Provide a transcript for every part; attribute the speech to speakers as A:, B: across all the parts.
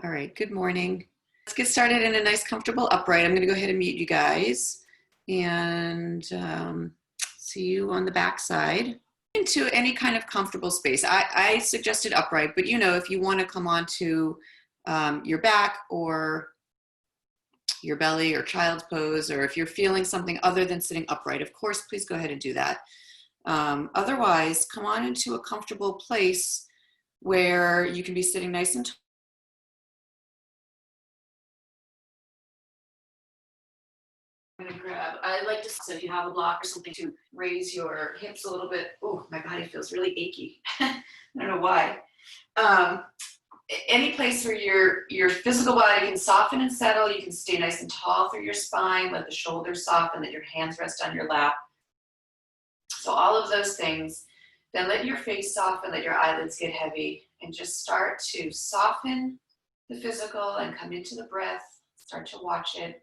A: All right, good morning. Let's get started in a nice, comfortable upright. I'm going to go ahead and mute you guys and see you on the back side. Into any kind of comfortable space. I suggested upright, but if you want to come onto your back or your belly or child's pose, or if you're feeling something other than sitting upright, of course, please go ahead and do that. Otherwise, come on into a comfortable place where you can be sitting nice and tall. I'm gonna grab, I like to, so if you have a block or something, to raise your hips a little bit. Oh, my body feels really achy. I don't know why. Any place where your physical body can soften and settle. You can stay nice and tall through your spine, let the shoulders soften, let your hands rest on your lap. So all of those things. Then let your face soften, let your eyelids get heavy, and just start to soften the physical and come into the breath. Start to watch it.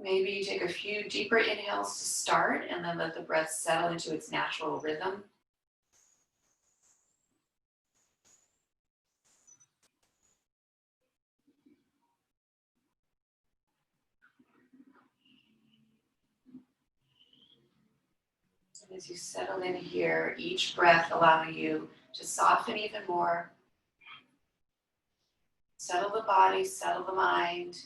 A: Maybe you take a few deeper inhales to start and then let the breath settle into its natural rhythm. And as you settle in here, each breath allowing you to soften even more. Settle the body, settle the mind.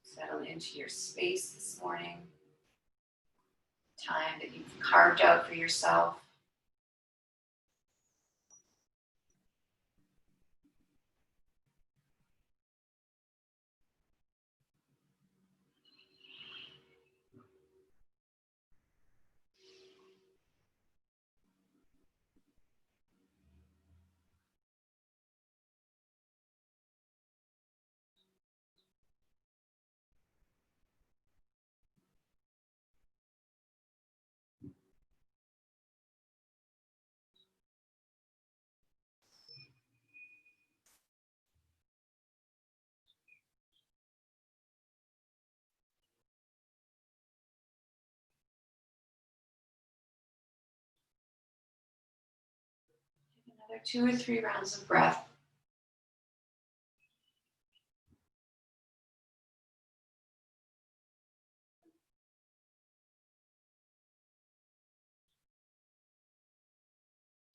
A: Settle into your space this morning. Time that you've carved out for yourself. Another 2 or 3 rounds of breath.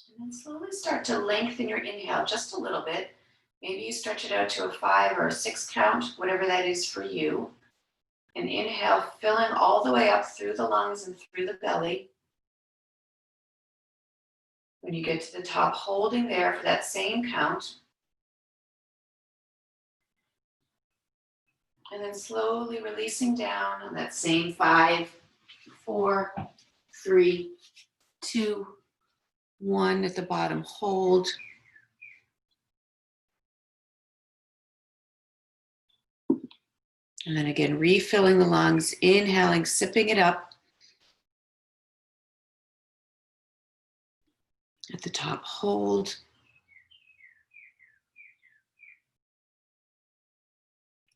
A: And then slowly start to lengthen your inhale just a little bit. Maybe you stretch it out to a 5 or a 6 count, whatever that is for you. And inhale, filling all the way up through the lungs and through the belly. When you get to the top, holding there for that same count. And then slowly releasing down on that same 5, 4, 3, 2, 1 at the bottom. Hold. And then again, refilling the lungs, inhaling, sipping it up. At the top, hold.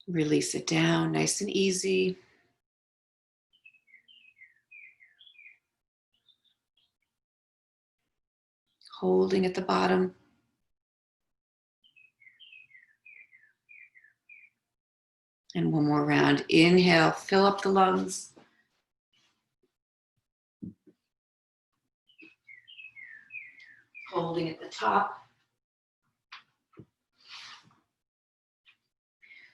A: Release it down, nice and easy. Holding at the bottom. And one more round. Inhale, fill up the lungs. Holding at the top.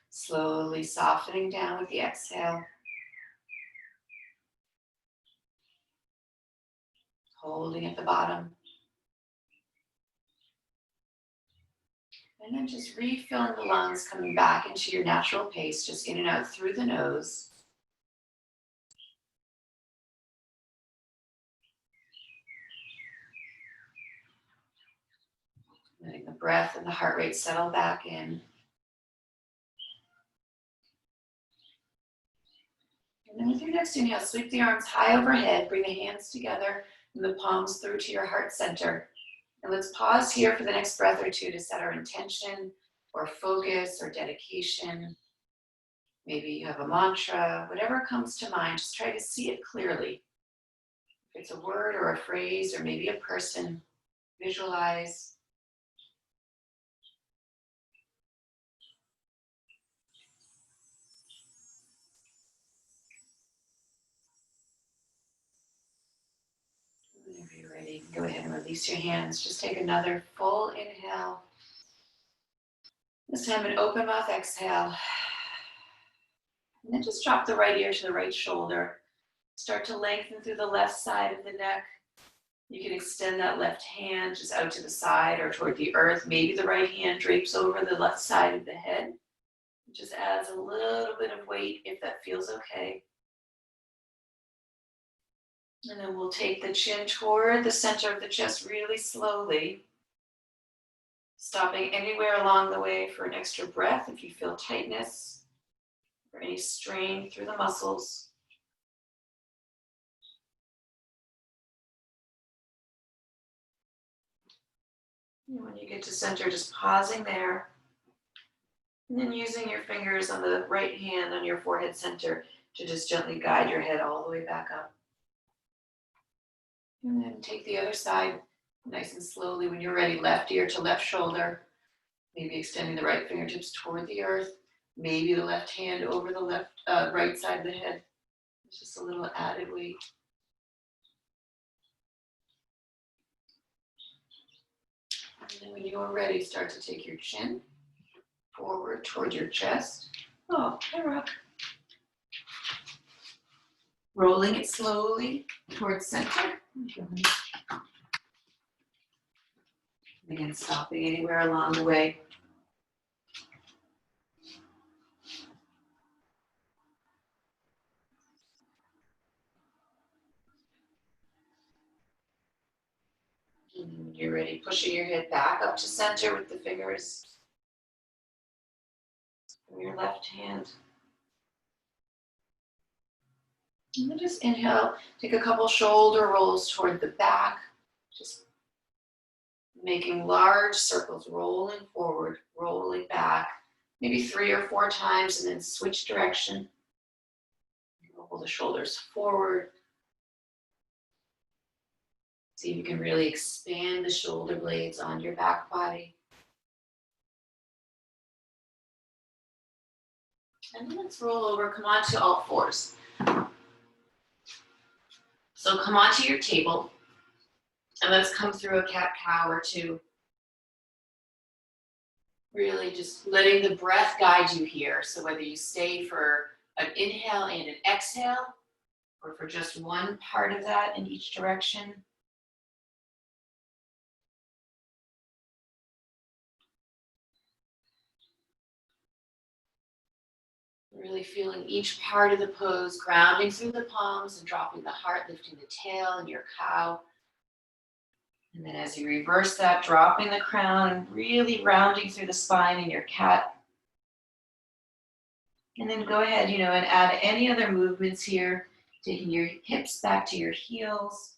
A: Slowly softening down with the exhale. Holding at the bottom. And then just refilling the lungs, coming back into your natural pace, just in and out through the nose. Letting the breath and the heart rate settle back in. And then with your next inhale, sweep the arms high overhead, bring the hands together and the palms through to your heart center. And let's pause here for the next breath or two to set our intention or focus or dedication. Maybe you have a mantra, whatever comes to mind, just try to see it clearly. If it's a word or a phrase or maybe a person, visualize. Whenever you're ready, go ahead and release your hands. Just take another full inhale. This time an open mouth exhale. And then just drop the right ear to the right shoulder. Start to lengthen through the left side of the neck. You can extend that left hand just out to the side or toward the earth. Maybe the right hand drapes over the left side of the head. It just adds a little bit of weight if that feels okay. And then we'll take the chin toward the center of the chest really slowly. Stopping anywhere along the way for an extra breath if you feel tightness or any strain through the muscles. And when you get to center, just pausing there. And then using your fingers on the right hand on your forehead center to just gently guide your head all the way back up. And then take the other side nice and slowly. When you're ready, left ear to left shoulder. Maybe extending the right fingertips toward the earth. Maybe the left hand over the right side of the head. It's just a little added weight. And then when you are ready, start to take your chin forward toward your chest. Oh, hi, Rock. Rolling it slowly towards center. Again, stopping anywhere along the way. And when you're ready, pushing your head back up to center with the fingers from your left hand. And then just inhale, take a couple shoulder rolls toward the back, just making large circles, rolling forward, rolling back, maybe 3 or 4 times, and then switch direction. Roll the shoulders forward. See if you can really expand the shoulder blades on your back body. And then let's roll over, come onto all fours. So come onto your table, and let's come through a cat-cow or two. Really just letting the breath guide you here. So whether you stay for an inhale and an exhale, or for just one part of that in each direction. Really feeling each part of the pose, grounding through the palms and dropping the heart, lifting the tail in your cow. And then as you reverse that, dropping the crown and really rounding through the spine in your cat. And then go ahead, and add any other movements here, taking your hips back to your heels.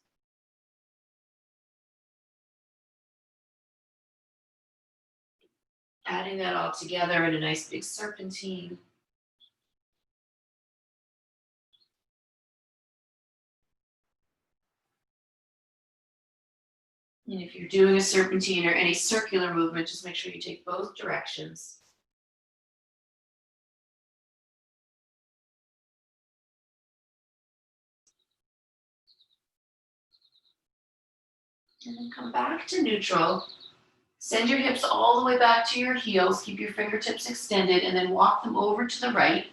A: Adding that all together in a nice big serpentine. And if you're doing a serpentine or any circular movement, just make sure you take both directions. And then come back to neutral. Send your hips all the way back to your heels. Keep your fingertips extended and then walk them over to the right.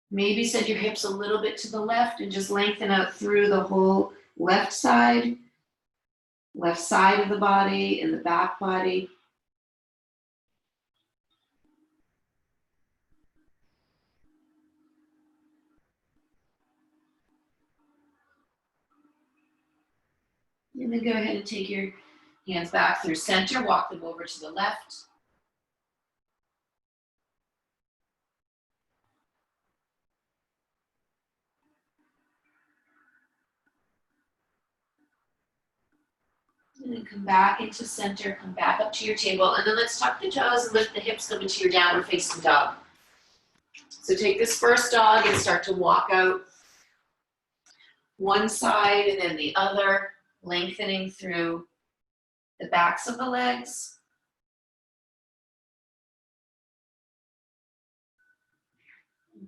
A: Maybe send your hips a little bit to the left and just lengthen out through the whole left side of the body and the back body. And then go ahead and take your hands back through center, walk them over to the left. And then come back into center, come back up to your table. And then let's tuck the toes and lift the hips, come into your downward facing dog. So take this first dog and start to walk out one side and then the other, lengthening through the backs of the legs.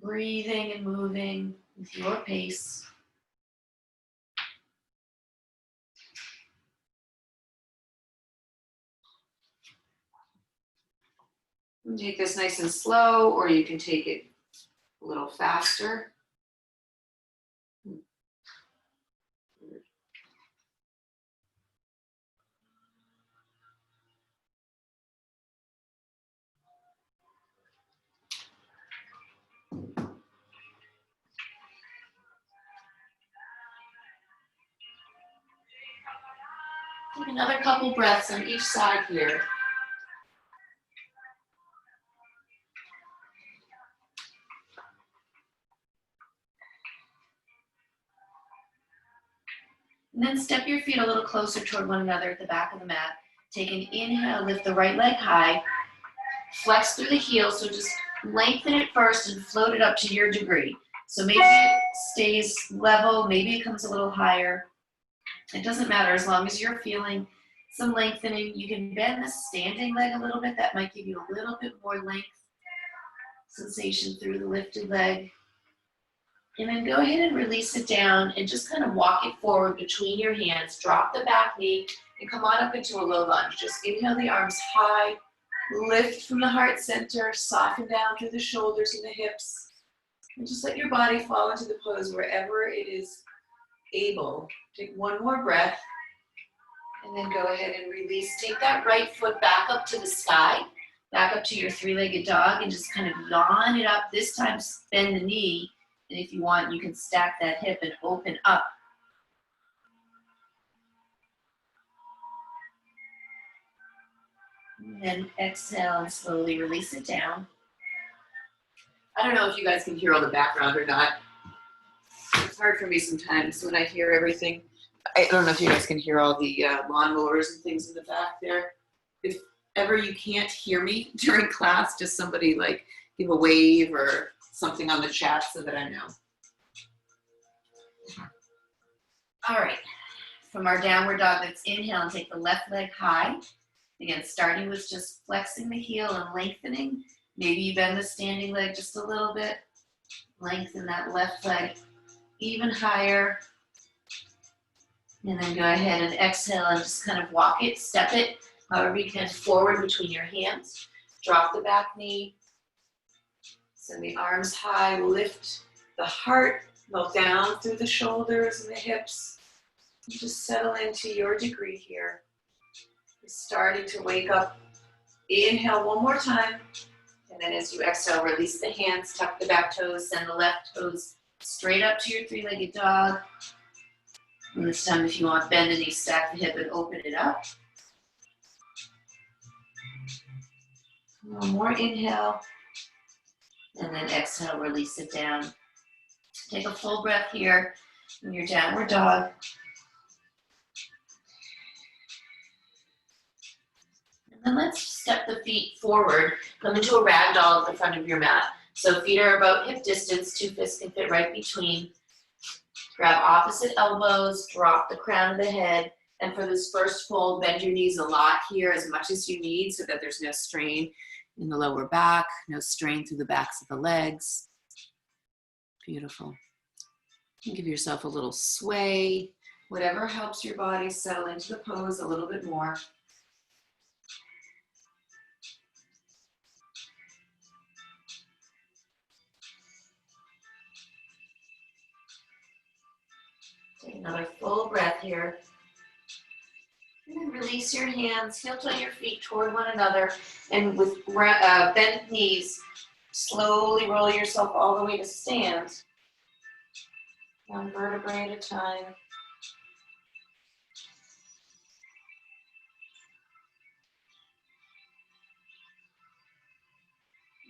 A: Breathing and moving with your pace. You can take this nice and slow, or you can take it a little faster. Take another couple breaths on each side here. And then step your feet a little closer toward one another at the back of the mat. Take an inhale, lift the right leg high. Flex through the heels, so just lengthen it first and float it up to your degree. So maybe it stays level, maybe it comes a little higher. It doesn't matter as long as you're feeling some lengthening. You can bend the standing leg a little bit. That might give you a little bit more length sensation through the lifted leg. And then go ahead and release it down and just kind of walk it forward between your hands. Drop the back knee and come on up into a low lunge. Just inhale the arms high, lift from the heart center, soften down through the shoulders and the hips. And just let your body fall into the pose wherever it is able. Take one more breath and then go ahead and release. Take that right foot back up to the sky, back up to your three-legged dog, and just kind of yawn it up. This time bend the knee. And if you want, you can stack that hip and open up. And then exhale and slowly release it down. I don't know if you guys can hear all the background or not. It's hard for me sometimes when I hear everything. I don't know if you guys can hear all the lawnmowers and things in the back there. If ever you can't hear me during class, just somebody like give a wave or something on the chat so that I know. All right, from our downward dog, let's inhale and take the left leg high. Again, starting with just flexing the heel and lengthening. Maybe you bend the standing leg just a little bit. Lengthen that left leg even higher. And then go ahead and exhale and just kind of walk it, step it, however you can, forward between your hands. Drop the back knee. Send the arms high, lift the heart, melt down through the shoulders and the hips. And just settle into your degree here. Just starting to wake up. Inhale one more time. And then as you exhale, release the hands, tuck the back toes, send the left toes straight up to your three-legged dog. And this time, if you want, bend the knee, stack the hip, and open it up. One more inhale. And then exhale, release it down. Take a full breath here in your downward dog. And then let's step the feet forward. Come into a ragdoll at the front of your mat. So feet are about hip distance, two fists can fit right between. Grab opposite elbows, drop the crown of the head. And for this first fold, bend your knees a lot here, as much as you need, so that there's no strain in the lower back, no strain through the backs of the legs. Beautiful. You can give yourself a little sway, whatever helps your body settle into the pose a little bit more. Take another full breath here. And then release your hands, heel toe your feet toward one another, and with bent knees, slowly roll yourself all the way to stand. One vertebrae at a time.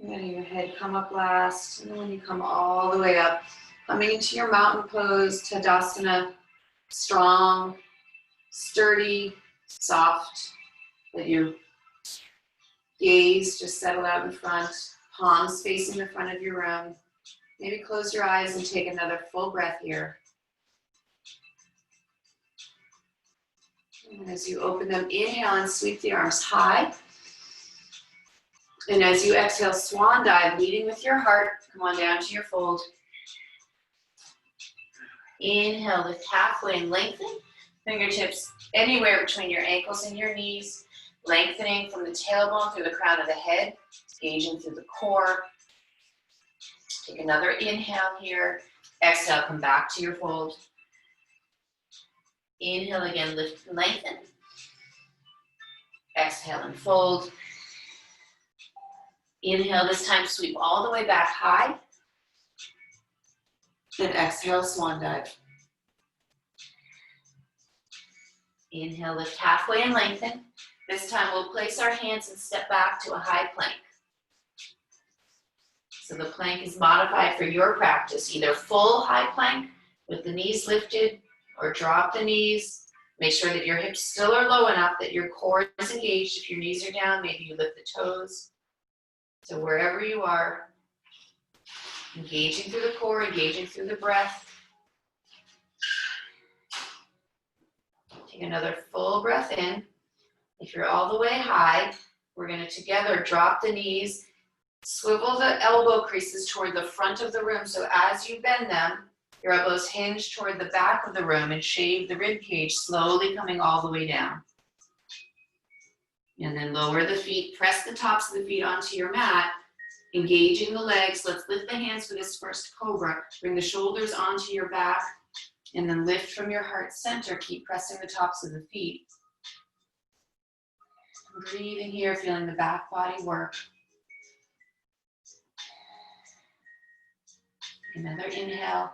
A: Letting your head come up last, and then when you come all the way up, coming into your mountain pose, Tadasana, strong, sturdy, soft. Let your gaze just settle out in front. palms facing the front of your room. Maybe close your eyes and take another full breath here. And as you open them, inhale and sweep the arms high. And as you exhale, swan dive, leading with your heart. Come on down to your fold. Inhale, lift halfway and lengthen. Fingertips anywhere between your ankles and your knees. Lengthening from the tailbone through the crown of the head. Engaging through the core. Take another inhale here. Exhale, come back to your fold. Inhale again, lift and lengthen. Exhale and fold. Inhale, this time sweep all the way back high. Then exhale, swan dive. Inhale, lift halfway and lengthen. This time we'll place our hands and step back to a high plank. So the plank is modified for your practice, either full high plank with the knees lifted or drop the knees. Make sure that your hips still are low enough that your core is engaged. If your knees are down, maybe you lift the toes. So wherever you are, engaging through the core, engaging through the breath. Take another full breath in. If you're all the way high, we're going to together drop the knees, swivel the elbow creases toward the front of the room. So as you bend them, your elbows hinge toward the back of the room and shave the rib cage, slowly coming all the way down. And then lower the feet, press the tops of the feet onto your mat, engaging the legs. Let's lift the hands for this first Cobra. Bring the shoulders onto your back, and then lift from your heart center. Keep pressing the tops of the feet. Breathing here, feeling the back body work. Another inhale.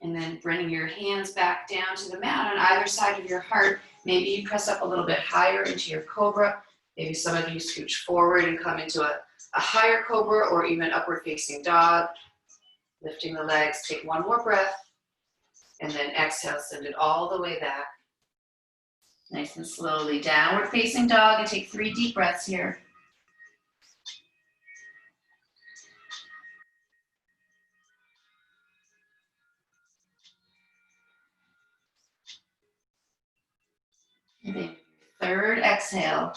A: And then bring your hands back down to the mat on either side of your heart. Maybe you press up a little bit higher into your Cobra. Maybe some of you scooch forward and come into a higher Cobra or even upward facing dog. Lifting the legs, take one more breath. And then exhale, send it all the way back. Nice and slowly, downward facing dog, and take 3 deep breaths here. And then third exhale,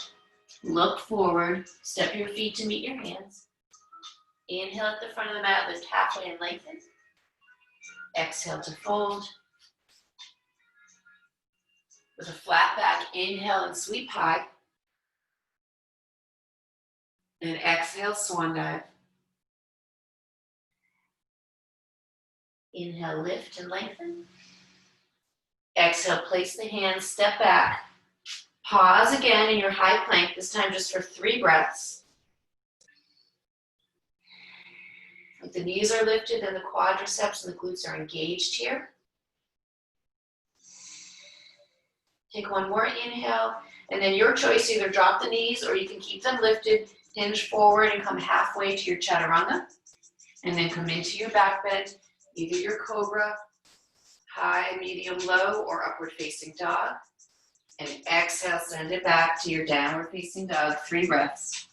A: look forward, step your feet to meet your hands. Inhale at the front of the mat, lift halfway and lengthen. Exhale to fold. With a flat back, inhale and sweep high. And exhale, swan dive. Inhale, lift and lengthen. Exhale, place the hands, step back. Pause again in your high plank, this time just for 3 breaths. If the knees are lifted and the quadriceps and the glutes are engaged here. Take one more inhale, and then your choice, either drop the knees or you can keep them lifted, hinge forward and come halfway to your chaturanga. And then come into your back bend, either your Cobra, high, medium, low, or upward facing dog. And exhale, send it back to your downward facing dog, 3 breaths.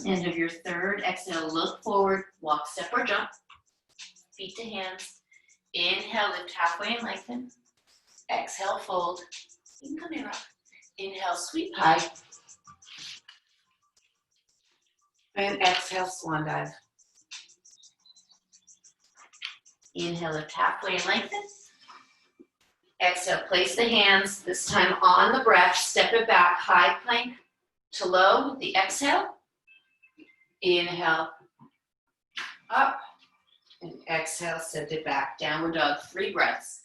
A: End of your third exhale, look forward, walk, step, or jump. Feet to hands. Inhale, lift halfway and lengthen. Exhale, fold. You can come here up. Inhale, sweep high. And exhale, swan dive. Inhale, lift halfway and lengthen. Exhale, place the hands, this time on the breath, step it back, high plank to low with the exhale. Inhale, up, and exhale, send it back. Downward dog, 3 breaths.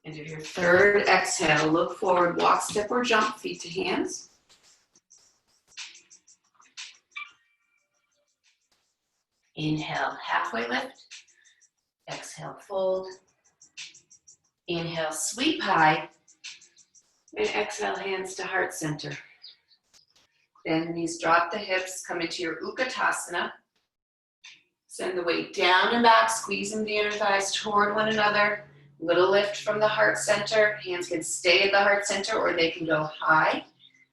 A: And do your third exhale, look forward, walk, step, or jump, feet to hands. Inhale, halfway lift. Exhale, fold. Inhale, sweep high. And exhale, hands to heart center. Bend the knees, drop the hips, come into your Utkatasana. Send the weight down and back, squeezing the inner thighs toward one another. Little lift from the heart center. Hands can stay at the heart center or they can go high.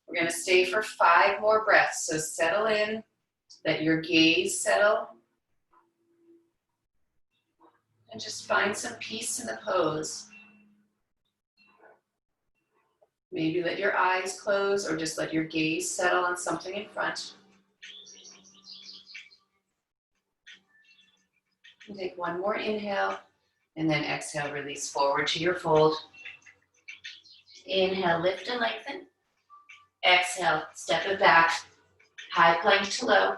A: We're going to stay for 5 more breaths. So settle in, let your gaze settle. And just find some peace in the pose. Maybe let your eyes close or just let your gaze settle on something in front. And take one more inhale, and then exhale, release forward to your fold. Inhale, lift and lengthen. Exhale, step it back, high plank to low.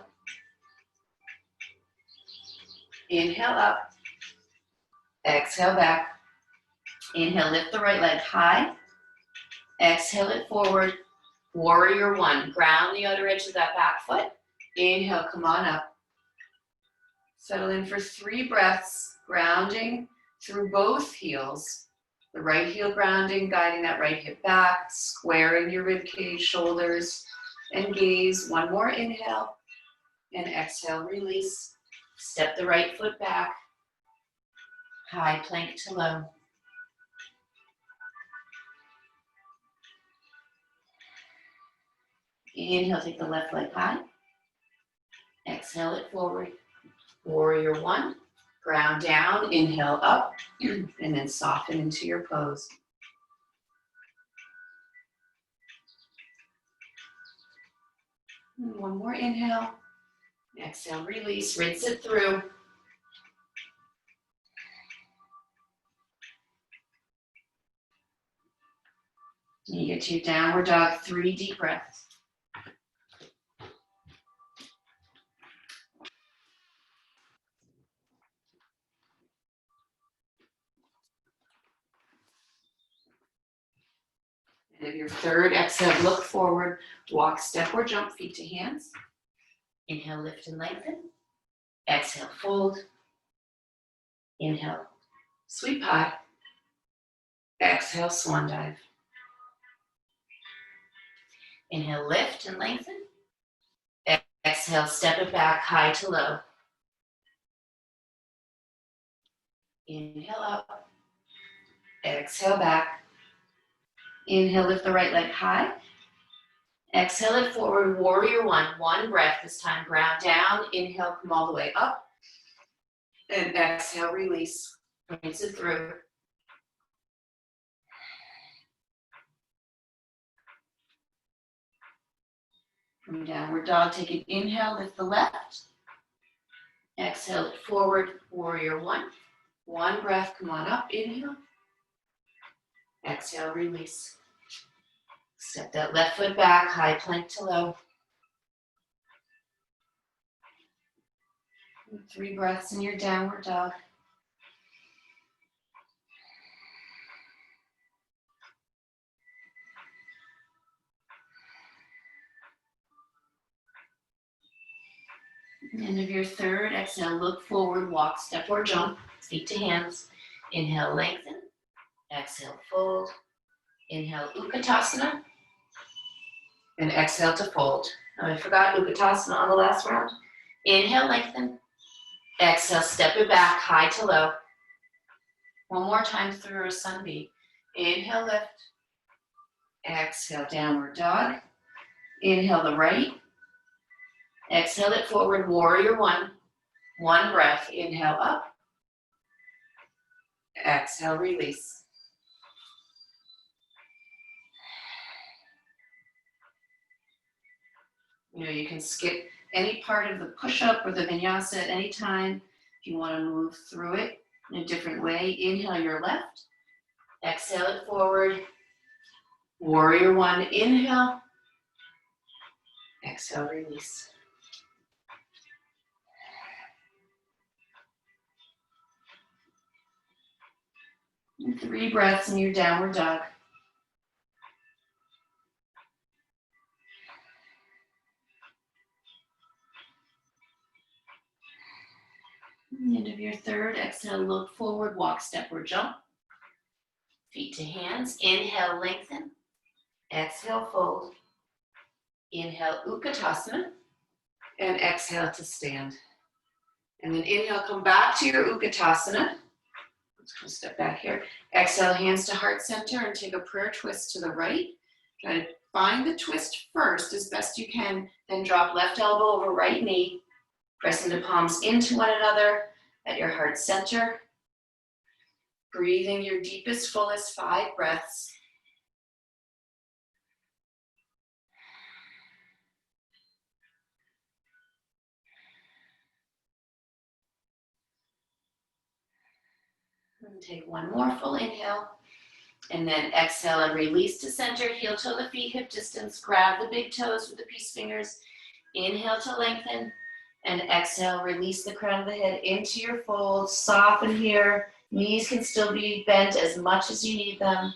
A: Inhale up, exhale back. Inhale, lift the right leg high. Exhale it forward, warrior 1. Ground the outer edge of that back foot. Inhale, come on up. Settle in for 3 breaths, grounding through both heels. The right heel grounding, guiding that right hip back, squaring your rib cage, shoulders, and gaze. 1 more inhale, and exhale, release. Step the right foot back, high plank to low. Inhale, take the left leg high. Exhale it forward. Warrior 1. Ground down, inhale up, and then soften into your pose. And 1 more inhale. Exhale, release, rinse it through. And you get to your downward dog, 3 deep breaths. And if your third exhale, look forward, walk, step, or jump, feet to hands. Inhale, lift and lengthen. Exhale, fold. Inhale, sweep high. Exhale, swan dive. Inhale, lift and lengthen. Exhale, step it back, high to low. Inhale up. Exhale back. Inhale, lift the right leg high. Exhale it forward, warrior 1. 1 breath this time, ground down. Inhale, come all the way up. And exhale, release. Rinse it through. From downward dog, take an inhale, lift the left. Exhale it forward, warrior 1. 1 breath, come on up, inhale. Exhale, release. Step that left foot back, high plank to low. 3 breaths in your downward dog. End of your third exhale, look forward, walk, step, or jump, feet to hands. Inhale, lengthen. Exhale, fold. Inhale, Utkatasana. And exhale to fold. Now I forgot Utkatasana on the last round. Inhale, lengthen. Exhale, step it back, high to low. 1 more time through a sunbeam. Inhale, lift. Exhale, downward dog. Inhale the right. Exhale it forward, warrior 1. 1 breath, inhale up. Exhale, release. You can skip any part of the push-up or the vinyasa at any time if you want to move through it in a different way. Inhale your left. Exhale it forward. Warrior 1, inhale. Exhale, release. And 3 breaths in your downward dog.
B: End of your third, exhale, look forward, walk, step, or jump. Feet to hands. Inhale, lengthen. Exhale, fold. Inhale, Utkatasana. And exhale to stand. And then inhale, come back to your Utkatasana. Let's step back here. Exhale, hands to heart center and take a prayer twist to the right. Try to find the twist first as best you can, then drop left elbow over right knee. Pressing the palms into one another at your heart center. Breathing your deepest, fullest 5 breaths. And take one more full inhale. And then exhale and release to center. Heel toe the feet, hip distance. Grab the big toes with the peace fingers. Inhale to lengthen. And exhale, release the crown of the head into your fold. Soften here. Knees can still be bent as much as you need them.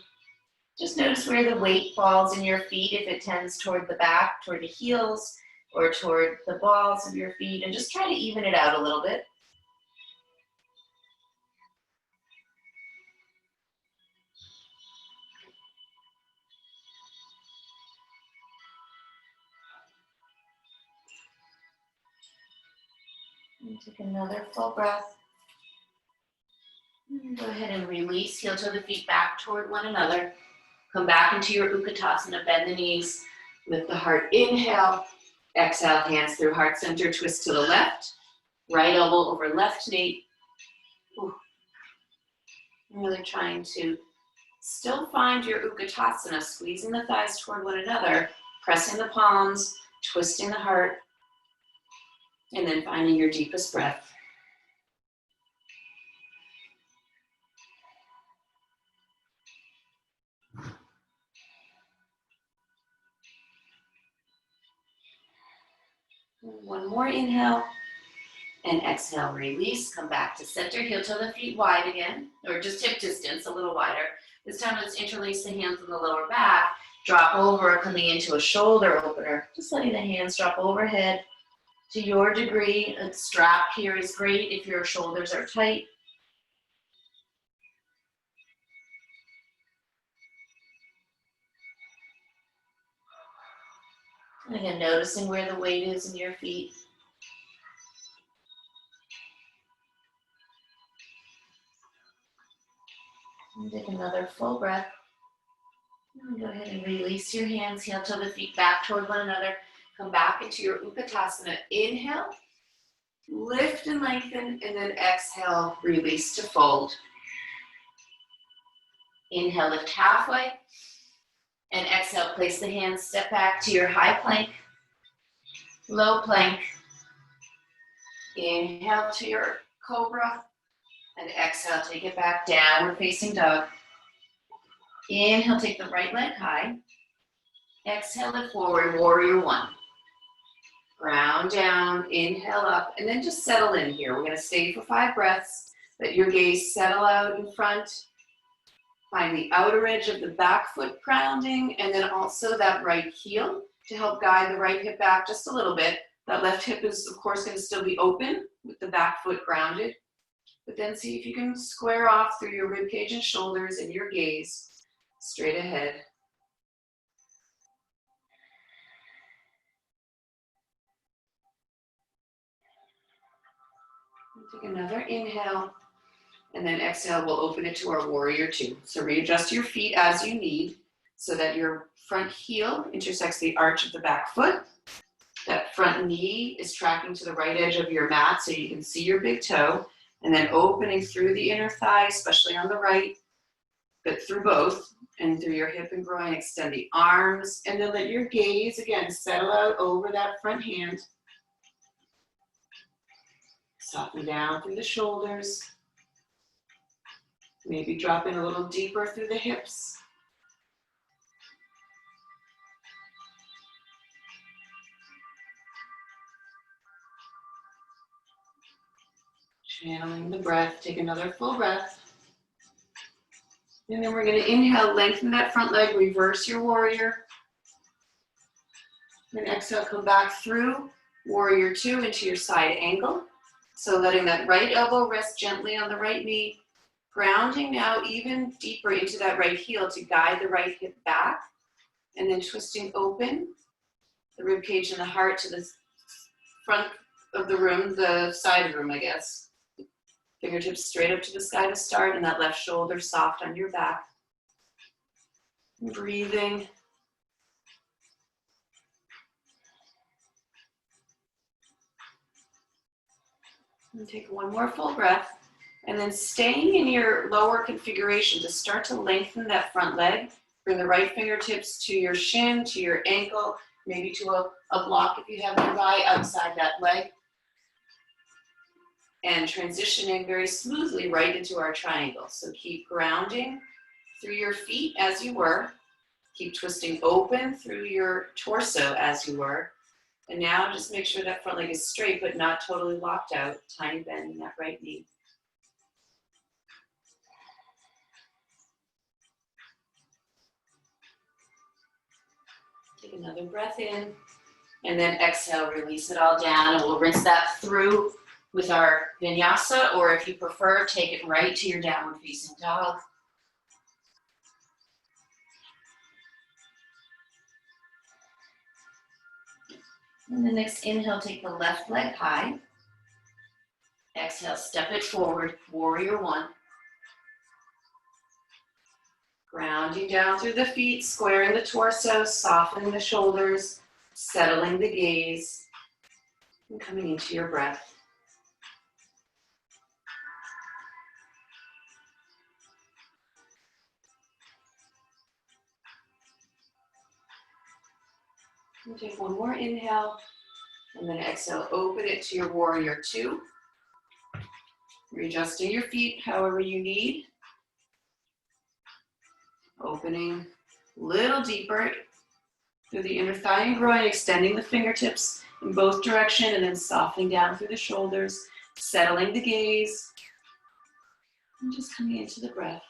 B: Just notice where the weight falls in your feet, if it tends toward the back, toward the heels, or toward the balls of your feet. And just try to even it out a little bit. And take another full breath. Go ahead and release, heel toe the feet back toward one another. Come back into your Utkatasana, bend the knees, lift the heart, inhale. Exhale, hands through heart center, twist to the left. Right elbow over left knee. Ooh. Really trying to still find your Utkatasana, squeezing the thighs toward one another, pressing the palms, twisting the heart, and then finding your deepest breath. One more inhale, and exhale, release. Come back to center, heel toe the feet wide again, or just hip distance, a little wider. This time let's interlace the hands on the lower back, drop over, coming into a shoulder opener. Just letting the hands drop overhead to your degree. A strap here is great if your shoulders are tight. And again, noticing where the weight is in your feet. And take another full breath. And go ahead and release your hands, heel toe the feet back toward one another. Come back into your Utkatasana. Inhale, lift and lengthen, and then exhale, release to fold. Inhale, lift halfway. And exhale, place the hands, step back to your high plank, low plank. Inhale to your Cobra. And exhale, take it back, downward facing dog. Inhale, take the right leg high. Exhale, lift forward, warrior 1. Ground down, inhale up, and then just settle in here. We're gonna stay for 5 breaths. Let your gaze settle out in front. Find the outer edge of the back foot grounding, and then also that right heel to help guide the right hip back just a little bit. That left hip is, of course, gonna still be open with the back foot grounded. But then see if you can square off through your ribcage and shoulders and your gaze straight ahead. Take another inhale, and then exhale, we'll open it to our warrior 2. So readjust your feet as you need so that your front heel intersects the arch of the back foot. That front knee is tracking to the right edge of your mat so you can see your big toe, and then opening through the inner thigh, especially on the right, but through both, and through your hip and groin. Extend the arms, and then let your gaze, again, settle out over that front hand. Soften down through the shoulders. Maybe drop in a little deeper through the hips. Channeling the breath, take another full breath. And then we're going to inhale, lengthen that front leg, reverse your warrior. And exhale, come back through warrior 2 into your side angle.
A: So letting that right elbow rest gently on the right knee, grounding now even deeper into that right heel to guide the right hip back, and then twisting open the rib cage and the heart to the front of the room, the side of the room, I guess. Fingertips straight up to the sky to start, and that left shoulder soft on your back. Breathing. And take one more full breath. And then staying in your lower configuration to start to lengthen that front leg. Bring the right fingertips to your shin, to your ankle, maybe to a block if you have nearby outside that leg. And transitioning very smoothly right into our triangle. So keep grounding through your feet as you were. Keep twisting open through your torso as you were. And now just make sure that front leg is straight but not totally locked out. Tiny bend in that right knee. Take another breath in. And then exhale, release it all down. And we'll rinse that through with our vinyasa, or if you prefer, take it right to your downward facing dog. And the next inhale, take the left leg high. Exhale, step it forward, warrior one. Grounding down through the feet, squaring the torso, softening the shoulders, settling the gaze, and coming into your breath. And take one more inhale, and then exhale, open it to your warrior two. Readjusting your feet however you need. Opening a little deeper through the inner thigh and groin, extending the fingertips in both directions, and then softening down through the shoulders, settling the gaze, and just coming into the breath.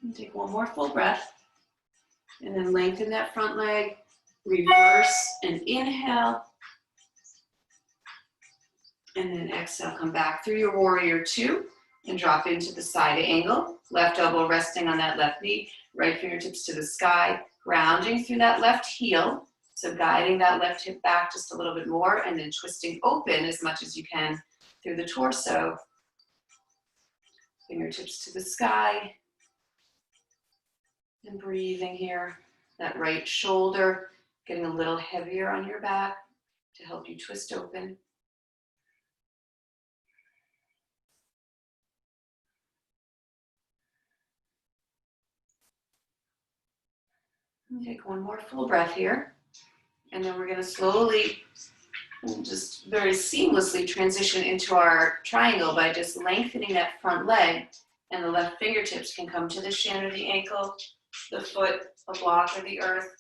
A: And take one more full breath, and then lengthen that front leg, reverse and inhale, and then exhale, come back through your warrior two, and drop into the side angle, left elbow resting on that left knee, right fingertips to the sky, grounding through that left heel, so guiding that left hip back just a little bit more, and then twisting open as much as you can through the torso, fingertips to the sky, and breathing here, that right shoulder getting a little heavier on your back to help you twist open. And take one more full breath here, and then we're going to slowly, just very seamlessly transition into our triangle by just lengthening that front leg, and the left fingertips can come to the shin or the ankle, the foot, a block, or the earth.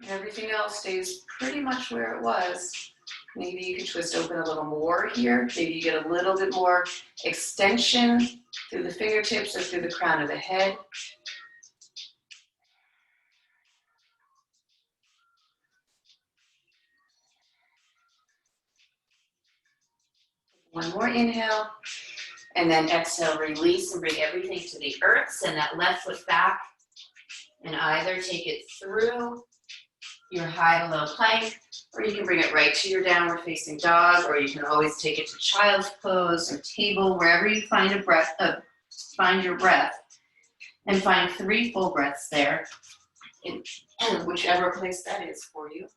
A: Everything else stays pretty much where it was. Maybe you can twist open a little more here. Maybe you get a little bit more extension through the fingertips or through the crown of the head. One more inhale, and then exhale, release and bring everything to the earth. Send that left foot back, and either take it through your high to low plank, or you can bring it right to your downward facing dog, or you can always take it to child's pose or table, wherever you find find your breath, and find 3 full breaths there, in whichever place that is for you.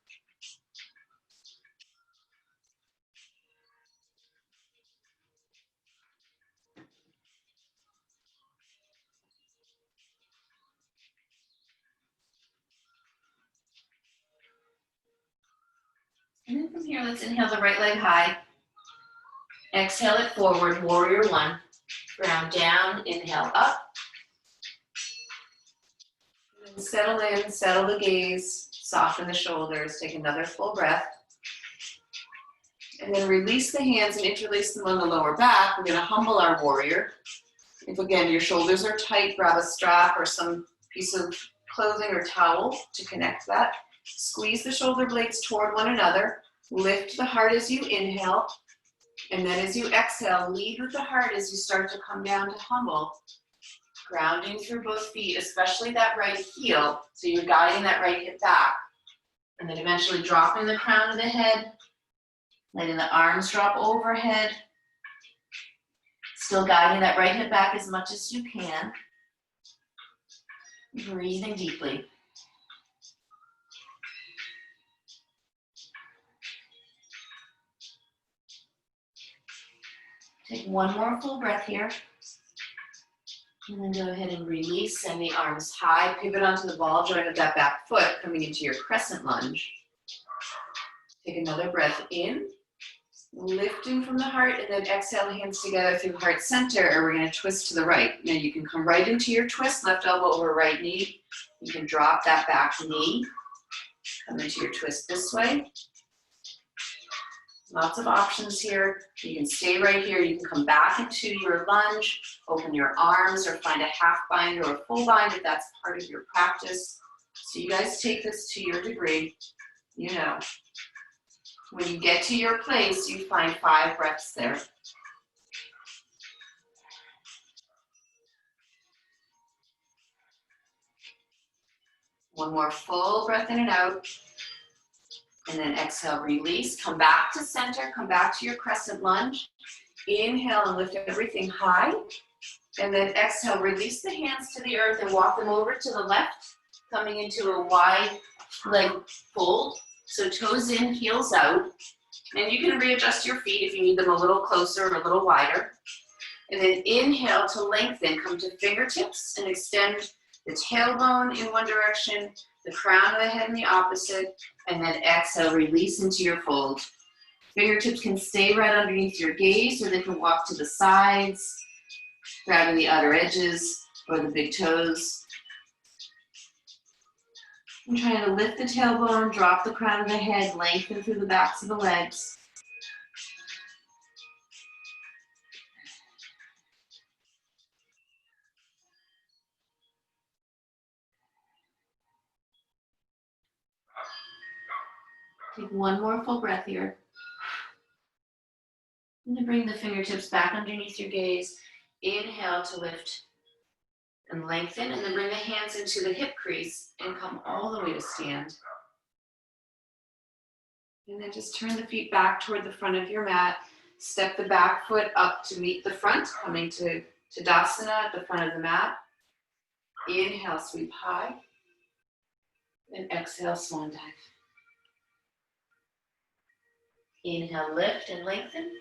A: And then from here, let's inhale the right leg high. Exhale it forward, warrior one. Ground down, inhale up. And then settle in, settle the gaze, soften the shoulders. Take another full breath. And then release the hands and interlace them on the lower back. We're going to humble our warrior. If again, your shoulders are tight, grab a strap or some piece of clothing or towel to connect that. Squeeze the shoulder blades toward one another. Lift the heart as you inhale. And then as you exhale, lead with the heart as you start to come down to humble. Grounding through both feet, especially that right heel. So you're guiding that right hip back. And then eventually dropping the crown of the head. Letting the arms drop overhead. Still guiding that right hip back as much as you can. Breathing deeply. Take one more full breath here. And then go ahead and release. Send the arms high. Pivot onto the ball joint of that back foot, coming into your crescent lunge. Take another breath in. Lifting from the heart, and then exhale, hands together through heart center, and we're going to twist to the right. Now you can come right into your twist, left elbow over right knee. You can drop that back knee. Come into your twist this way. Lots of options here. You can stay right here. You can come back into your lunge, open your arms, or find a half bind or a full bind if that's part of your practice. So you guys take this to your degree. You know. When you get to your place, you find 5 breaths there. One more full breath in and out. And then exhale, release. Come back to center. Come back to your crescent lunge. Inhale and lift everything high. And then exhale, release the hands to the earth and walk them over to the left, coming into a wide leg fold. So toes in, heels out. And you can readjust your feet if you need them a little closer or a little wider. And then inhale to lengthen, come to fingertips and extend the tailbone in one direction, the crown of the head in the opposite, and then exhale, release into your fold. Fingertips can stay right underneath your gaze, or they can walk to the sides, grabbing the outer edges or the big toes. I'm trying to lift the tailbone, drop the crown of the head, lengthen through the backs of the legs. Take one more full breath here. And then bring the fingertips back underneath your gaze. Inhale to lift and lengthen, and then bring the hands into the hip crease and come all the way to stand. And then just turn the feet back toward the front of your mat. Step the back foot up to meet the front, coming to Tadasana at the front of the mat. Inhale, sweep high. And exhale, swan dive. Inhale, lift and lengthen.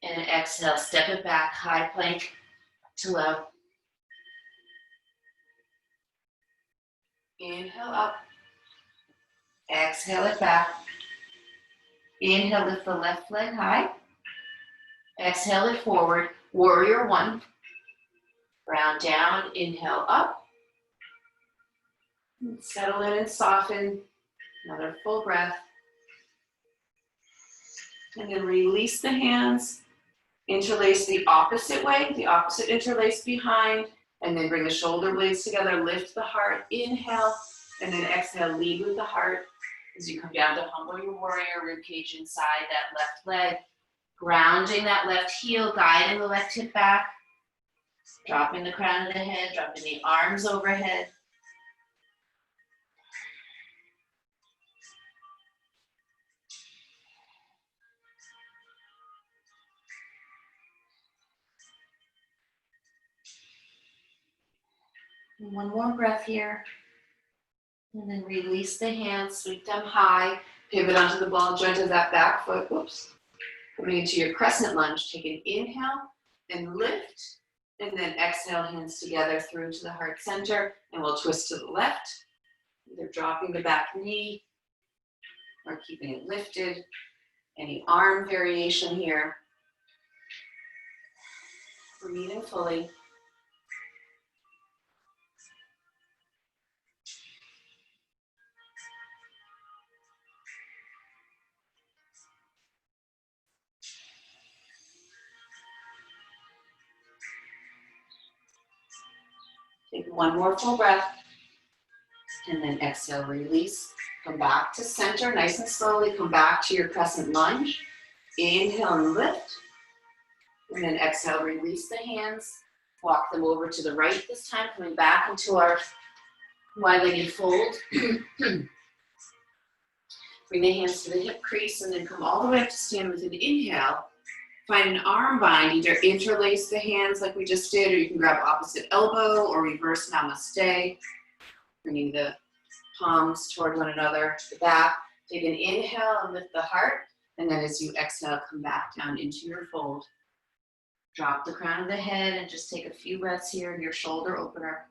A: And exhale, step it back, high plank to low. Inhale up. Exhale it back. Inhale, lift the left leg high. Exhale it forward. Warrior one. Round down, inhale up. Settle in and soften. Another full breath. And then release the hands. Interlace the opposite way, the opposite interlace behind. And then bring the shoulder blades together, lift the heart, inhale. And then exhale, lead with the heart. As you come down to humble your warrior, ribcage inside that left leg. Grounding that left heel, guiding the left hip back. Dropping the crown of the head, dropping the arms overhead. And one more breath here. And then release the hands, sweep them high. Pivot onto the ball joint of that back foot. Whoops. Coming into your crescent lunge, take an inhale and lift. And then exhale, hands together through to the heart center. And we'll twist to the left. Either dropping the back knee or keeping it lifted. Any arm variation here. Breathing fully.
B: Take one more full breath. And then exhale, release. Come back to center, nice and slowly. Come back to your crescent lunge. Inhale and lift. And then exhale, release the hands. Walk them over to the right this time, coming back into our wide-legged fold. Bring the hands to the hip crease and then come all the way up to stand with an inhale. Find an arm bind, either interlace the hands like we just did, or you can grab opposite elbow or reverse namaste. Bringing the palms toward one another to the back. Take an inhale and lift the heart. And then as you exhale, come back down into your fold. Drop the crown of the head and just take a few breaths here in your shoulder opener.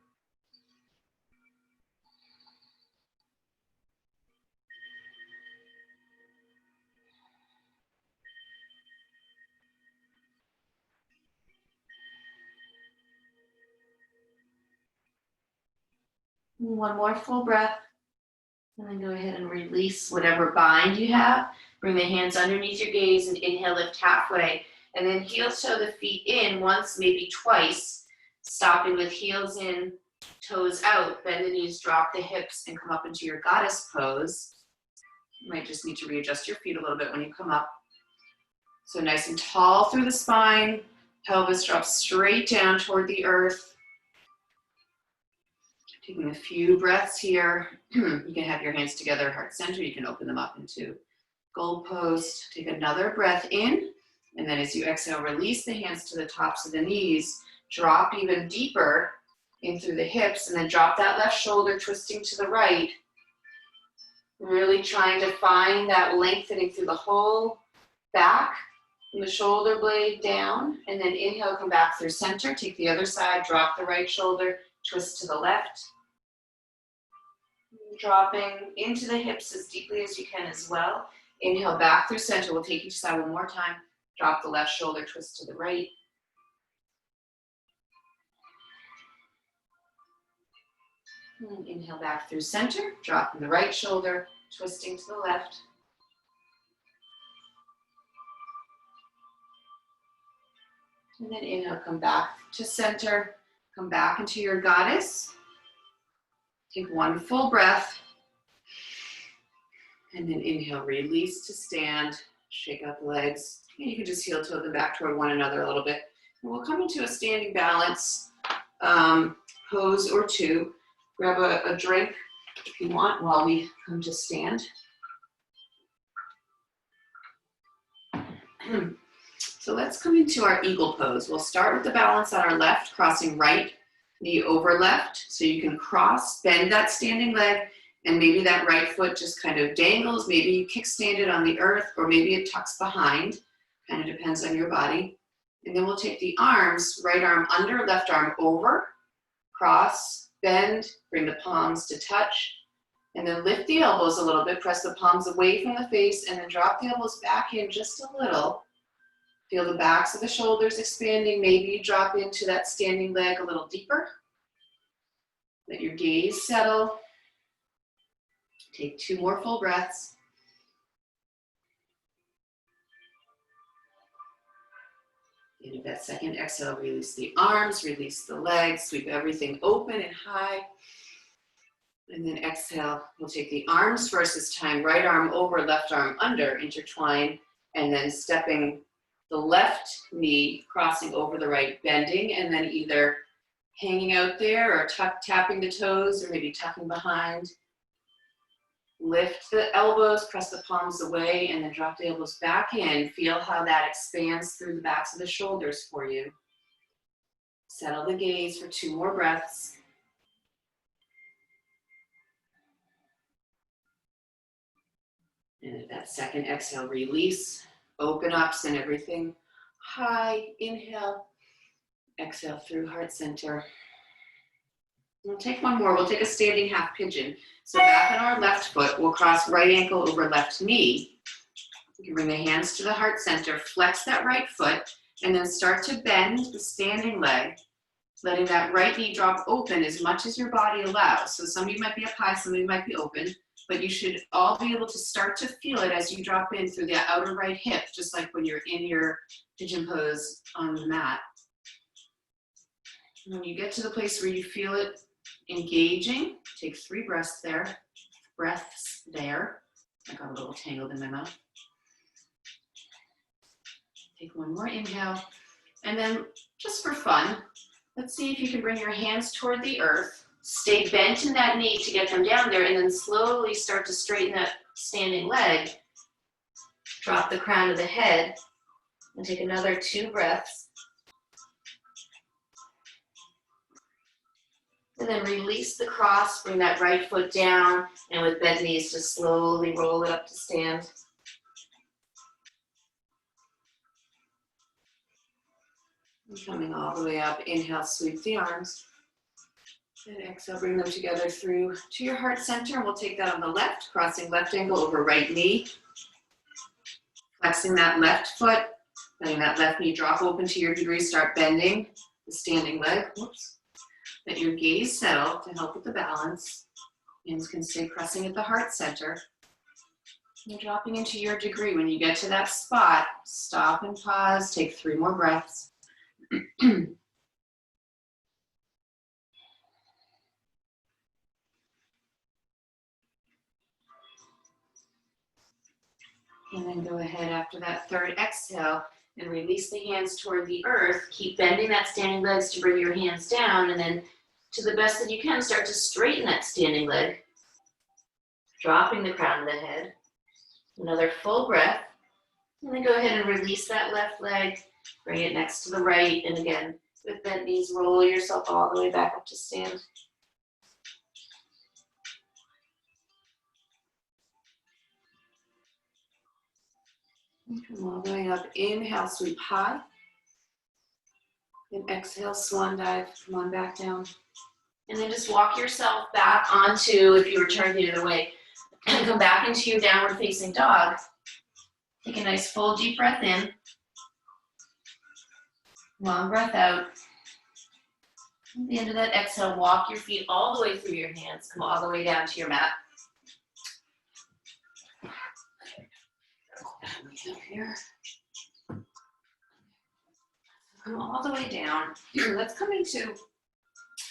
B: One more full breath. And then go ahead and release whatever bind you have. Bring the hands underneath your gaze and inhale, lift halfway. And then heel toe the feet in once, maybe twice. Stopping with heels in, toes out. Bend the knees, drop the hips, and come up into your goddess pose. You might just need to readjust your feet a little bit when you come up. So nice and tall through the spine. Pelvis drops straight down toward the earth. Taking a few breaths here. You can have your hands together, heart center. You can open them up into gold pose. Take another breath in. And then as you exhale, release the hands to the tops of the knees. Drop even deeper in through the hips. And then drop that left shoulder, twisting to the right. Really trying to find that lengthening through the whole back. From the shoulder blade down. And then inhale, come back through center. Take the other side, drop the right shoulder. Twist to the left. Dropping into the hips as deeply as you can as well. Inhale back through center. We'll take each side one more time. Drop the left shoulder, twist to the right. And inhale back through center. Dropping the right shoulder, twisting to the left. And then inhale, come back to center. Come back into your goddess. Take one full breath. And then inhale, release to stand. Shake out the legs. And you can just heel toe them back toward one another a little bit. And we'll come into a standing balance pose or two. Grab a drink if you want while we come to stand. So let's come into our eagle pose. We'll start with the balance on our left, crossing right knee over left. So you can cross, bend that standing leg, and maybe that right foot just kind of dangles. Maybe you kickstand it on the earth, or maybe it tucks behind. Kind of depends on your body. And then we'll take the arms, right arm under, left arm over, cross, bend, bring the palms to touch, and then lift the elbows a little bit, press the palms away from the face, and then drop the elbows back in just a little. Feel the backs of the shoulders expanding. Maybe you drop into that standing leg a little deeper. Let your gaze settle. Take two more full breaths. And at that second exhale, release the arms, release the legs, sweep everything open and high. And then exhale, we'll take the arms first this time, right arm over, left arm under, intertwine, and then stepping the left knee, crossing over the right, bending, and then either hanging out there or tapping the toes or maybe tucking behind. Lift the elbows, press the palms away, and then drop the elbows back in. Feel how that expands through the backs of the shoulders for you. Settle the gaze for two more breaths. And at that second exhale, release. Open up, send everything high. Inhale. Exhale through heart center. We'll take one more. We'll take a standing half pigeon. So back on our left foot, we'll cross right ankle over left knee. You can bring the hands to the heart center, flex that right foot, and then start to bend the standing leg, letting that right knee drop open as much as your body allows. So some of you might be up high, some of you might be open, but you should all be able to start to feel it as you drop in through the outer right hip, just like when you're in your pigeon pose on the mat. When you get to the place where you feel it engaging, take 3 breaths there. I got a little tangled in my mouth. Take 1 more inhale. And then just for fun, let's see if you can bring your hands toward the earth. Stay bent in that knee to get them down there, and then slowly start to straighten that standing leg. Drop the crown of the head and take another 2 breaths. And then release the cross, bring that right foot down, and with bent knees, just slowly roll it up to stand. And coming all the way up, inhale, sweep the arms. And exhale, bring them together through to your heart center. And we'll take that on the left, crossing left ankle over right knee. Flexing that left foot, letting that left knee drop open to your degree, start bending the standing leg. Whoops. Let your gaze settle to help with the balance. Hands can stay pressing at the heart center. And dropping into your degree. When you get to that spot, stop and pause, take 3 more breaths. And then go ahead after that 3rd exhale and release the hands toward the earth. Keep bending that standing legs to bring your hands down, and then to the best that you can, start to straighten that standing leg. Dropping the crown of the head. Another full breath. And then go ahead and release that left leg. Bring it next to the right. And again, with bent knees, roll yourself all the way back up to stand. And come all the way up. Inhale, sweep high. And exhale, swan dive. Come on back down. And then just walk yourself back onto, if you were turned the other way, and come back into your downward facing dog. Take a nice full deep breath in. Long breath out. At the end of that exhale, walk your feet all the way through your hands. Come all the way down to your mat. Here. Come all the way down. Let's come into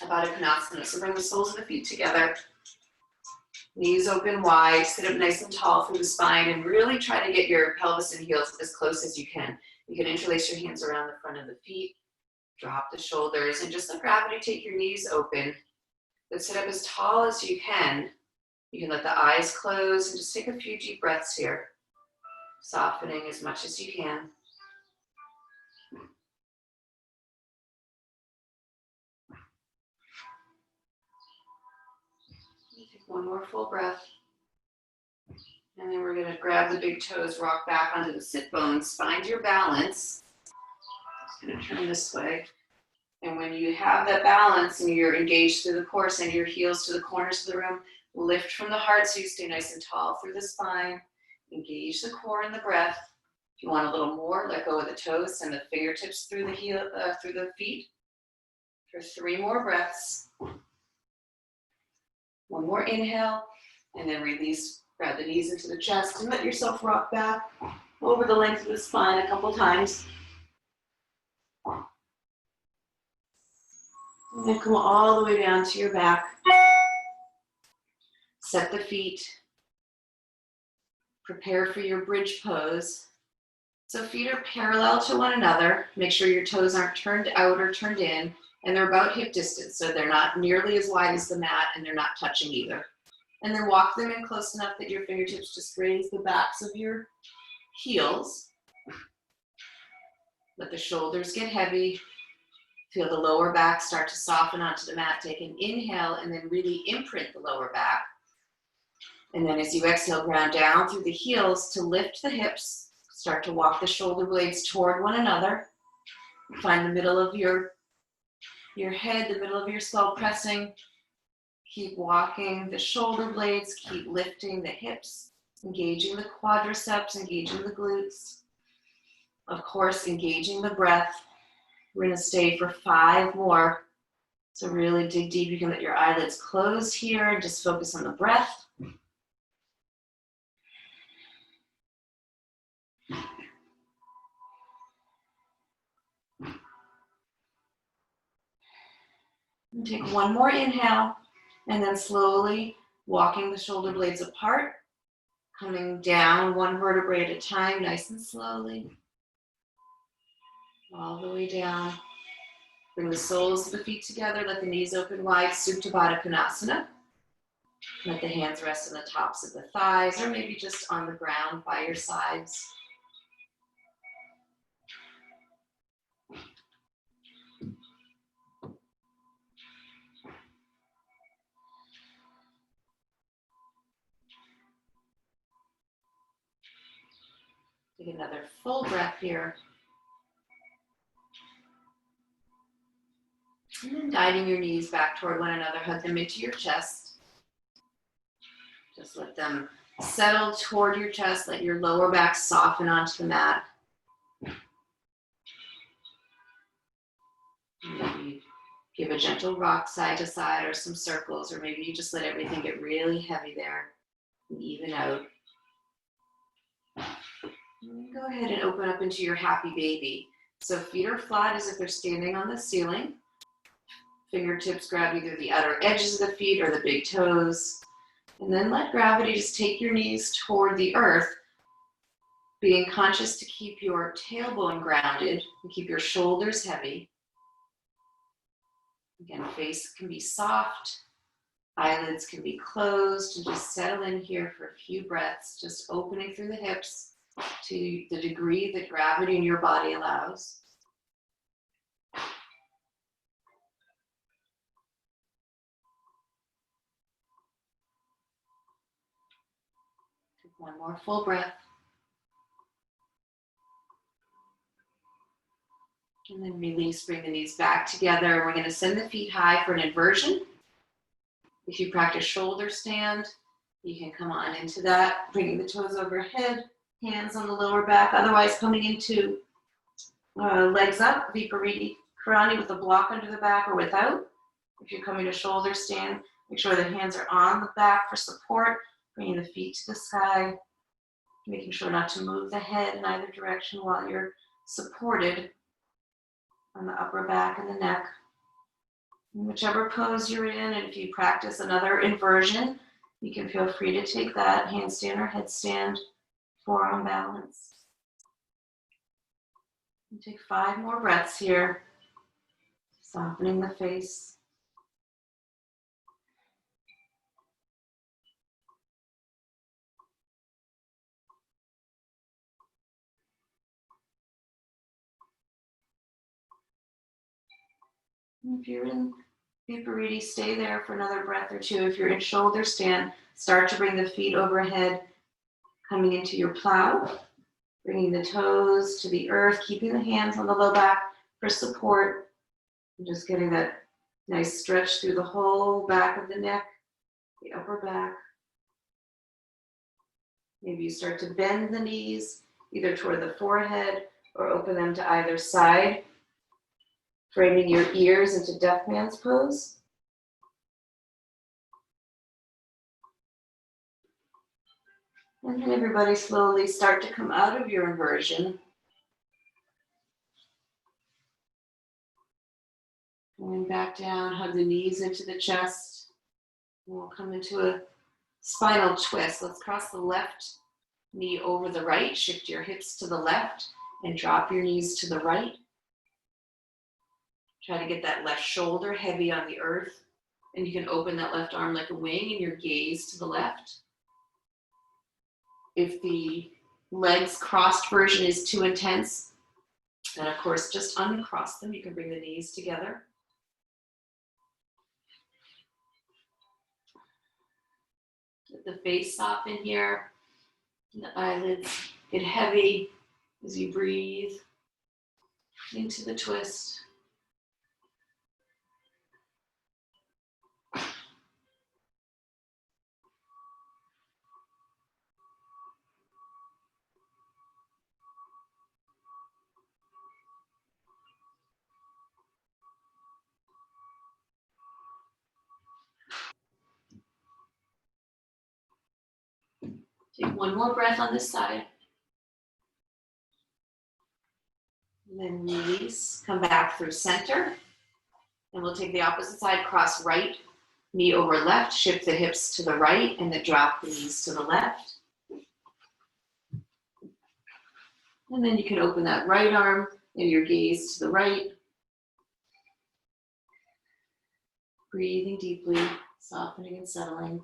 B: a Baddha Konasana. So bring the soles of the feet together. Knees open wide. Sit up nice and tall through the spine, and really try to get your pelvis and heels as close as you can. You can interlace your hands around the front of the feet. Drop the shoulders, and just let gravity take your knees open. Let's sit up as tall as you can. You can let the eyes close and just take a few deep breaths here. Softening as much as you can. Take 1 more full breath. And then we're going to grab the big toes, rock back onto the sit bones, find your balance. Just going to turn this way. And when you have that balance and you're engaged through the core, send your heels to the corners of the room. Lift from the heart so you stay nice and tall through the spine. Engage the core and the breath. If you want a little more, let go of the toes, send the fingertips through the through the feet. For 3 more breaths. 1 more inhale, and then release. Grab the knees into the chest and let yourself rock back over the length of the spine a couple times. And then come all the way down to your back. Set the feet. Prepare for your bridge pose. So feet are parallel to one another. Make sure your toes aren't turned out or turned in, and they're about hip distance, so they're not nearly as wide as the mat, and they're not touching either. And then walk them in close enough that your fingertips just raise the backs of your heels. Let the shoulders get heavy. Feel the lower back start to soften onto the mat. Take an inhale and then really imprint the lower back. And then as you exhale, ground down through the heels to lift the hips. Start to walk the shoulder blades toward one another. Find the middle of your head, the middle of your skull pressing. Keep walking the shoulder blades, keep lifting the hips, engaging the quadriceps, engaging the glutes. Of course, engaging the breath. We're going to stay for 5 more. So really dig deep. You can let your eyelids close here and just focus on the breath.
A: And take one more inhale, and then slowly walking the shoulder blades apart, coming down one vertebrae at a time, nice and slowly. All the way down. Bring the soles of the feet together, let the knees open wide, Supta Baddha Konasana. Let the hands rest on the tops of the thighs, or maybe just on the ground by your sides. Take another full breath here. And then guiding your knees back toward one another, hug them into your chest. Just let them settle toward your chest, let your lower back soften onto the mat. Maybe give a gentle rock side to side or some circles, or maybe you just let everything get really heavy there and even out. And go ahead and open up into your happy baby. So feet are flat as if they're standing on the ceiling. Fingertips grab either the outer edges of the feet or the big toes. And then let gravity just take your knees toward the earth, being conscious to keep your tailbone grounded and keep your shoulders heavy. Again, face can be soft, eyelids can be closed, and just settle in here for a few breaths, just opening through the hips to the degree that gravity in your body allows. Take one more full breath. And then release, bring the knees back together. We're going to send the feet high for an inversion. If you practice shoulder stand, you can come on into that, bringing the toes overhead, hands on the lower back. Otherwise, coming into legs up, Viparita Karani with a block under the back or without. If you're coming to shoulder stand, make sure the hands are on the back for support, bringing the feet to the sky, making sure not to move the head in either direction while you're supported on the upper back and the neck. In whichever pose you're in, and if you practice another inversion, you can feel free to take that, handstand or headstand, forearm balance. And take 5 more breaths here, softening the face. If you're in Viparita, stay there for another breath or two. If you're in shoulder stand, start to bring the feet overhead, coming into your plow, bringing the toes to the earth, keeping the hands on the low back for support, and just getting that nice stretch through the whole back of the neck, the upper back. Maybe you start to bend the knees, either toward the forehead or open them to either side, framing your ears into deaf man's pose. And then everybody slowly start to come out of your inversion. Going back down, hug the knees into the chest. And we'll come into a spinal twist. Let's cross the left knee over the right. Shift your hips to the left and drop your knees to the right. Try to get that left shoulder heavy on the earth. And you can open that left arm like a wing and your gaze to the left. If the legs crossed version is too intense, then of course just uncross them. You can bring the knees together. Let the face soften here. And the eyelids get heavy as you breathe into the twist. Take one more breath on this side. And then release, come back through center.
B: And we'll take the opposite side, cross right knee over left, shift the hips to the right, and then drop the knees to the left. And then you can open that right arm and your gaze to the right. Breathing deeply, softening and settling.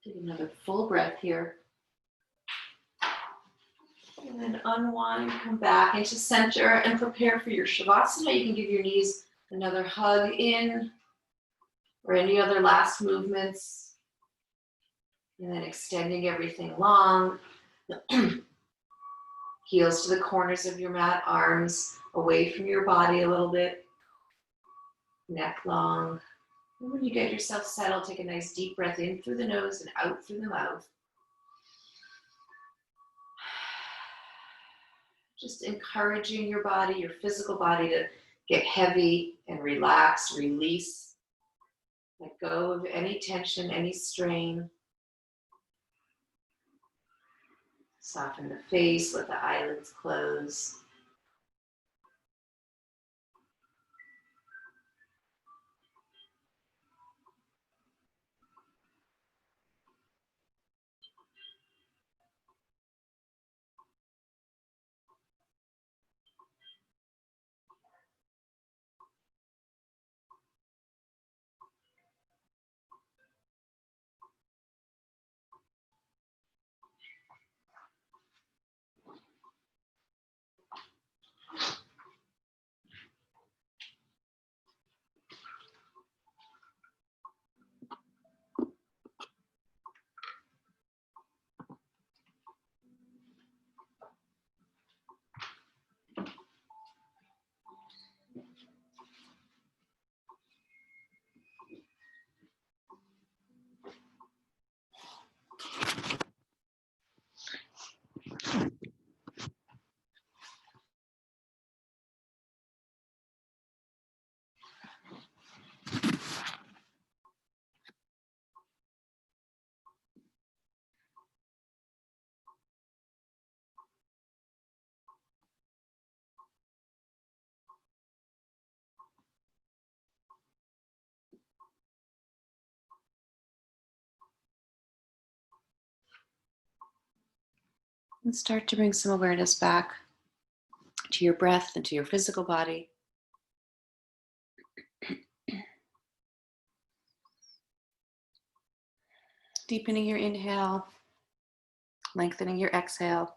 B: Take another full breath here. And then unwind, come back into center and prepare for your Shavasana. You can give your knees another hug in or any other last movements. And then extending everything long. Heels to the corners of your mat, arms away from your body a little bit. Neck long. And when you get yourself settled, take a nice deep breath in through the nose and out through the mouth. Just encouraging your body, your physical body, to get heavy and relax, release. Let go of any tension, any strain. Soften the face, let the eyelids close. And start to bring some awareness back to your breath and to your physical body. Deepening your inhale, lengthening your exhale.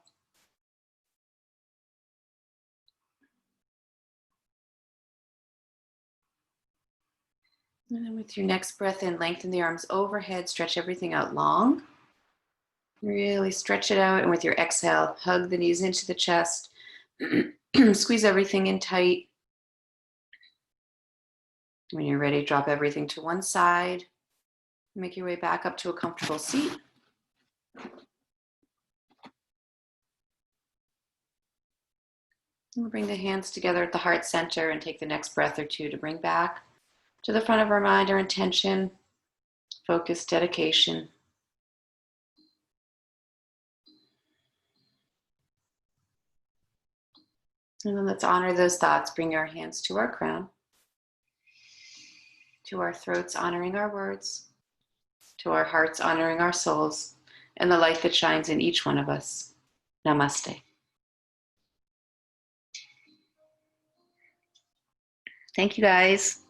B: And then with your next breath in, lengthen the arms overhead, stretch everything out long. Really stretch it out, and with your exhale, hug the knees into the chest. Squeeze everything in tight. When you're ready, drop everything to one side. Make your way back up to a comfortable seat. And we'll bring the hands together at the heart center and take the next breath or two to bring back to the front of our mind our intention, focus, dedication. And then let's honor those thoughts. Bring our hands to our crown, to our throats, honoring our words, to our hearts, honoring our souls, and the light that shines in each one of us. Namaste. Thank you, guys.